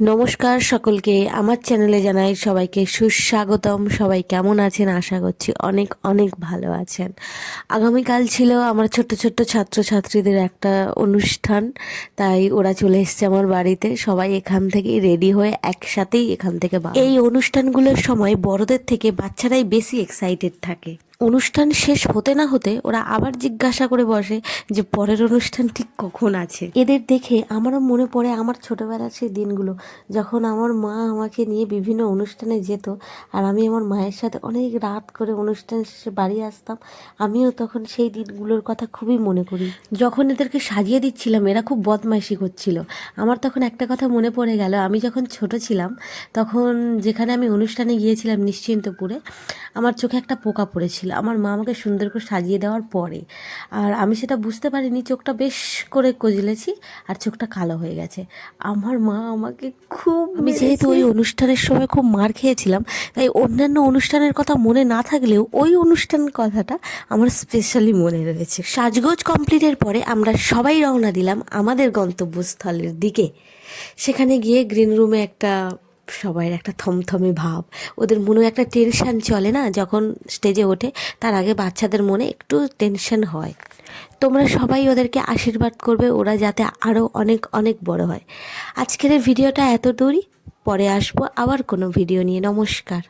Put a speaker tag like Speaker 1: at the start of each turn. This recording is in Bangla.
Speaker 1: নমস্কার সকলকে, আমার চ্যানেলে জানাই সবাইকে সুস্বাগতম। সবাই কেমন আছেন? আশা করছি অনেক অনেক ভালো আছেন। আগামীকাল ছিল আমার ছোট্ট ছোট্ট ছাত্রছাত্রীদের একটা অনুষ্ঠান, তাই ওরা চলে এসছে আমার বাড়িতে। সবাই এখান থেকেই রেডি হয়ে একসাথেই এখান থেকে এই অনুষ্ঠানগুলোর সময় বড়দের থেকে বাচ্চারাই বেশি এক্সাইটেড থাকে। অনুষ্ঠান শেষ হতে না হতে ওরা আবার জিজ্ঞাসা করে বসে যে পরের অনুষ্ঠান ঠিক কখন আছে। এদের দেখে আমারও মনে পড়ে আমার ছোটবেলার সেই দিনগুলো, যখন আমার মা আমাকে নিয়ে বিভিন্ন অনুষ্ঠানে যেত আর আমি আমার মায়ের সাথে অনেক রাত করে অনুষ্ঠান শেষে বাড়ি আসতাম। আমিও তখন সেই দিনগুলোর কথা খুবই মনে করি। যখন এদেরকে সাজিয়ে দিচ্ছিলাম এরা খুব বদমাইশি করছিল। আমার তখন একটা কথা মনে পড়ে গেল, আমি যখন ছোট ছিলাম তখন যেখানে আমি অনুষ্ঠানে গিয়েছিলাম নিশ্চিন্তপুরে, আমার চোখে একটা পোকা পড়েছিল আমার মা আমাকে সুন্দর করে সাজিয়ে দেওয়ার পরে। আর আমি সেটা বুঝতে পারিনি, চোখটা বেশ করে কজলেছি আর চোখটা কালো হয়ে গেছে। আমার মা আমাকে খুব, আমি যেহেতু ওই অনুষ্ঠানের সময় খুব মার খেয়েছিলাম, তাই অন্যান্য অনুষ্ঠানের কথা মনে না থাকলেও ওই অনুষ্ঠানের কথাটা আমার স্পেশালি মনে রয়েছে। সাজগোজ কমপ্লিটের পরে আমরা সবাই রওনা দিলাম আমাদের গন্তব্যস্থলের দিকে। সেখানে গিয়ে গ্রিন রুমে সবাই একটা থমথমে ভাব, ওদের মনে একটা টেনশন চলে না যখন স্টেজে ওঠে, তার আগে বাচ্চাদের মনে একটু টেনশন হয়। তোমরা সবাই ওদেরকে আশীর্বাদ করবে ওরা যাতে আরও অনেক অনেক বড় হয়। আজকের এই ভিডিওটা এত দূরই, পরে আসবো আবার কোনো ভিডিও নিয়ে। নমস্কার।